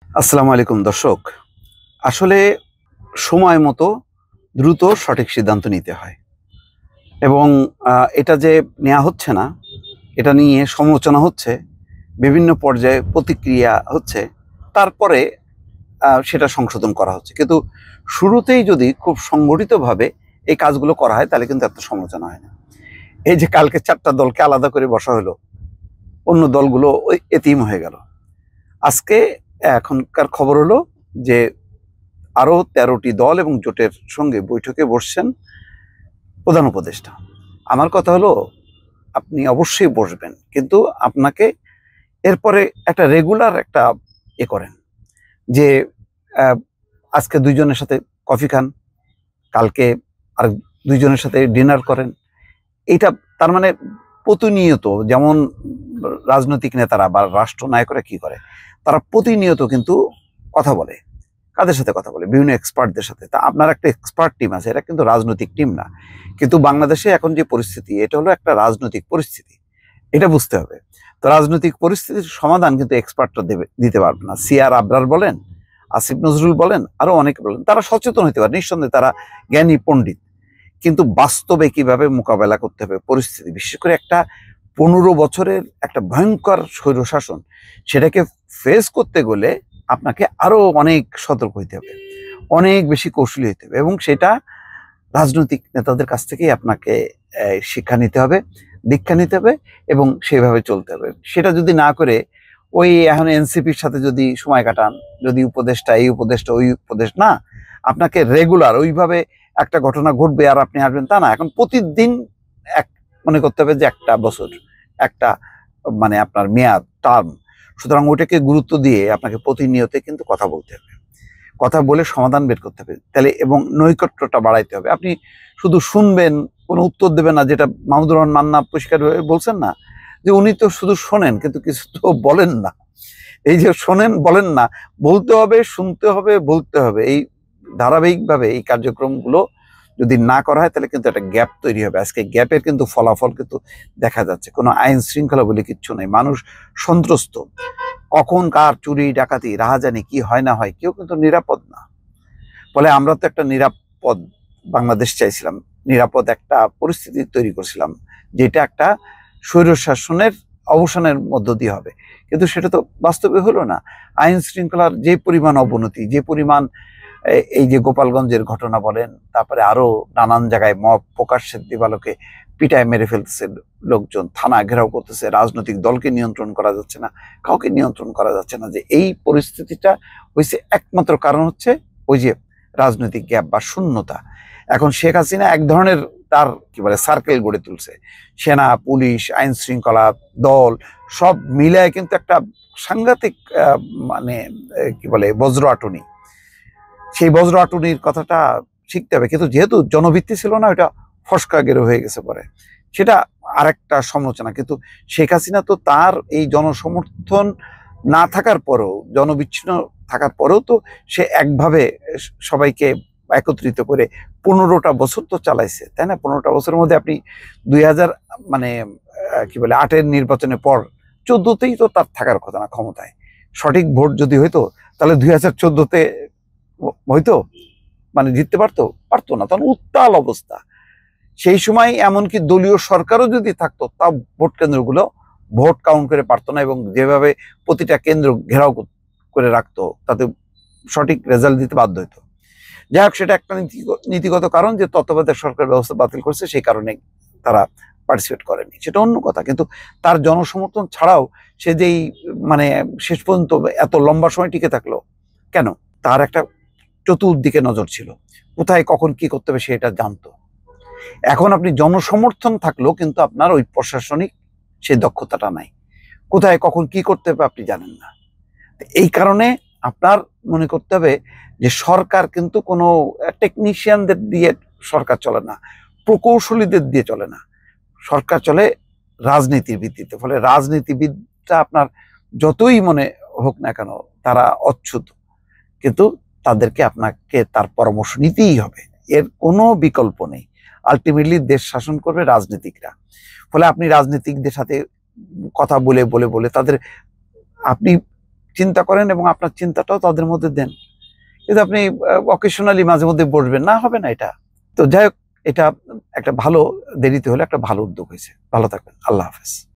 আসসালামু আলাইকুম দর্শক। আসলে সময় মতো দ্রুত সঠিক সিদ্ধান্ত নিতে হয় এবং এটা যে নেওয়া হচ্ছে না, এটা নিয়ে সমালোচনা হচ্ছে, বিভিন্ন পর্যায়ে প্রতিক্রিয়া হচ্ছে, তারপরে সেটা সংশোধন করা হচ্ছে। কিন্তু শুরুতেই যদি খুব সংগঠিতভাবে এই কাজগুলো করা হয় তাহলে কিন্তু এত সমালোচনা হয় না। এই যে কালকে ৪ টা দলকে আলাদা করে বসা হলো, অন্য দলগুলো ওই এতিম হয়ে গেল। আজকে এখনকার খবর হলো যে আরো ১৩টি দল এবং জোটের সঙ্গে বৈঠকে বসছেন প্রধান উপদেষ্টা। আমার কথা হলো, আপনি অবশ্যই বসবেন, কিন্তু আপনাকে এরপরে একটা রেগুলার একটা করেন যে আহ, আজকে ২ জনের সাথে কফি খান, কালকে আর ২ জনের সাথে ডিনার করেন। এইটা তার মানে প্রতিনিয়ত, যেমন রাজনৈতিক নেতারা বা রাষ্ট্রনায়করা কি করে, তারা প্রতিনিয়ত কিন্তু কথা বলে। কাদের সাথে কথা বলে? বিভিন্ন এক্সপার্টদের সাথে। তা আপনার একটা এক্সপার্ট টিম আছে, এটা কিন্তু রাজনৈতিক টিম না। কিন্তু বাংলাদেশে এখন যে পরিস্থিতি, এটা হলো একটা রাজনৈতিক পরিস্থিতি, এটা বুঝতে হবে। তো রাজনৈতিক পরিস্থিতির সমাধান কিন্তু এক্সপার্টরা দিতে পারবে না। সিআর আবরার বলেন, আসিফ নজরুল বলেন, আরো অনেকে বলেন, তারা সচেতন হতে পারে, নিঃসন্দেহে তারা জ্ঞানী পণ্ডিত। কিন্তু বাস্তবে কিভাবে মোকাবেলা করতে হবে পরিস্থিতি, বিশেষ করে একটা ১৫ বছরের একটা ভয়ঙ্কর স্বৈরশাসন, সেটাকে ফেস করতে গেলে আপনাকে আরো অনেক সতর্ক হইতে হবে, অনেক বেশি কৌশলী হইতে হবে, এবং সেটা রাজনৈতিক নেতাদের কাছ থেকেই আপনাকে শিক্ষা নিতে হবে, দীক্ষা নিতে হবে, এবং সেভাবে চলতে হবে। সেটা যদি না করে ওই এখন এনসিপির সাথে যদি সময় কাটান, যদি উপদেশটা এই উপদেশটা ওই উপদেশ না, আপনাকে রেগুলার ওইভাবে একটা ঘটনা ঘটবে আর আপনি আসবেন তা না। এখন প্রতিদিন এক মনে করতে হবে যে একটা বছর, একটা মানে আপনার মেয়াদ, টার্ম। সুতরাং ওইটাকে গুরুত্ব দিয়ে আপনাকে প্রতিনিয়ত কিন্তু কথা বলতে হবে, কথা বলে সমাধান বের করতে হবে তাহলে, এবং নৈকট্যটা বাড়াইতে হবে। আপনি শুধু শুনবেন, কোনো উত্তর দেবেন না, যেটা মাহমুদুর রহমান মান্না পরিষ্কার বলছেন না, যে উনি তো শুধু শোনেন কিন্তু কিছু তো বলেন না। এই যে শোনেন বলেন না, বলতে হবে, শুনতে হবে, বলতে হবে, এই ধারাবাহিকভাবে এই কার্যক্রমগুলো যদি না করা হয় তাহলে কিন্তু একটা গ্যাপ তৈরি হবে। আজকে গ্যাপের কিন্তু ফলাফল কিন্তু দেখা যাচ্ছে, কোনো আইন শৃঙ্খলা বলে কিচ্ছু নেই, মানুষ সন্ত্রস্ত, কখন কার চুরি ডাকাতি রাহাজানি কি হয় না হয়, কেউ কিন্তু নিরাপদ না। ফলে আমরা তো একটা নিরাপদ বাংলাদেশ চাইছিলাম, নিরাপদ একটা পরিস্থিতি তৈরি করছিলাম, যেটা একটা স্বৈরশাসনের অবসানের মধ্য দিয়ে হবে। কিন্তু সেটা তো বাস্তবে হলো না। আইন শৃঙ্খলার যে পরিমাণ অবনতি, যে পরিমাণ এই যে গোপালগঞ্জের ঘটনা বলেন, তারপরে আরো নানান জায়গায় মব প্রকাশ্যে দিবালোকে পিটায় মেরে ফেলতেছে লোকজন, থানা ঘেরাও করতেছে, রাজনৈতিক দলকে নিয়ন্ত্রণ করা যাচ্ছে না, কাউকে নিয়ন্ত্রণ করা যাচ্ছে না। যে এই পরিস্থিতিটা হয়েছে, একমাত্র কারণ হচ্ছে ওই যে রাজনৈতিক গ্যাপ বা শূন্যতা। এখন শেখ হাসিনা এক ধরনের তার কি বলে সার্কেল গড়ে তুলছে, সেনা, পুলিশ, আইন শৃঙ্খলা, দল সব মিলায় কিন্তু একটা সাংঘাতিক মানে কি বলে বজ্র আটুনি। সেই বজ্র আটুনির কথাটা শিখতে হবে, কিন্তু যেহেতু জনভিত্তি ছিল না, ওইটা ফসকা গেরো হয়ে গেছে পরে, সেটা আরেকটা সমালোচনা। কিন্তু শেখ হাসিনা তো তার এই জনসমর্থন না থাকার পরেও, জনবিচ্ছিন্ন থাকার পরেও তো সে একভাবে সবাইকে একত্রিত করে ১৫টা বছর তো চালাইছে, তাই না? ১৫টা বছরের মধ্যে আপনি ২০০০ মানে কি বলে ৮-এর নির্বাচনের পর ১৪তেই তো তার থাকার কথা না ক্ষমতায়। সঠিক ভোট যদি হইতো তাহলে ২০১৪তে হয়তো মানে জিততে পারতো, পারতো না, তখন উত্তাল অবস্থা। সেই সময় এমনকি দলীয় সরকারও যদি থাকতো, তা ভোট কেন্দ্রগুলো ভোট কাউন্ট করে পারতো না, এবং যেভাবে প্রতিটা কেন্দ্র ঘেরাও করে রাখতো, তাতে সঠিক রেজাল্ট দিতে বাধ্য হতো। যাই হোক, সেটা একটা নীতিগত কারণ যে তত্ত্বাবধায়ক সরকার ব্যবস্থা বাতিল করছে, সেই কারণে তারা পার্টিসিপেট করেনি, সেটা অন্য কথা। কিন্তু তার জনসমর্থন ছাড়াও সে যেই মানে শেষ পর্যন্ত এত লম্বা সময় টিকে থাকলো কেন? তার একটা চতুর্দিকে নজর ছিল, কোথায় কখন কি করতে হবে সেটা জানতো। এখন আপনি জনসমর্থন থাকলেও কিন্তু আপনার ওই প্রশাসনিক সেই দক্ষতাটা নাই, কোথায় কখন কি করতে হবে আপনি জানেন না। এই কারণে আপনার মনে করতে হবে যে সরকার কিন্তু কোনো টেকনিশিয়ানদের দিয়ে সরকার চলে না, প্রকৌশলীদের দিয়ে চলে না, সরকার চলে রাজনীতির ভিত্তিতে। ফলে রাজনীতিবিদটা আপনার যতই মনে হোক না কেন, তারা অচ্ছুত, কিন্তু তাদেরকে আপনাকে তার পরামর্শ নিতেই হবে, এর কোনো বিকল্প নেই। আলটিমেটলি দেশ শাসন করবে রাজনীতিকরা। ফলে আপনি রাজনীতিকদের সাথে কথা বলে বলে বলে তাদের, আপনি চিন্তা করেন এবং আপনার চিন্তাটাও তাদের মধ্যে দেন। কিন্তু আপনি অকেশনালি মাঝে মধ্যে বসবেন না, হবে না এটা। তো যাই হোক, এটা একটা ভালো, দেরিতে হলে একটা ভালো উদ্যোগ হয়েছে। ভালো থাকবেন। আল্লাহ হাফেজ।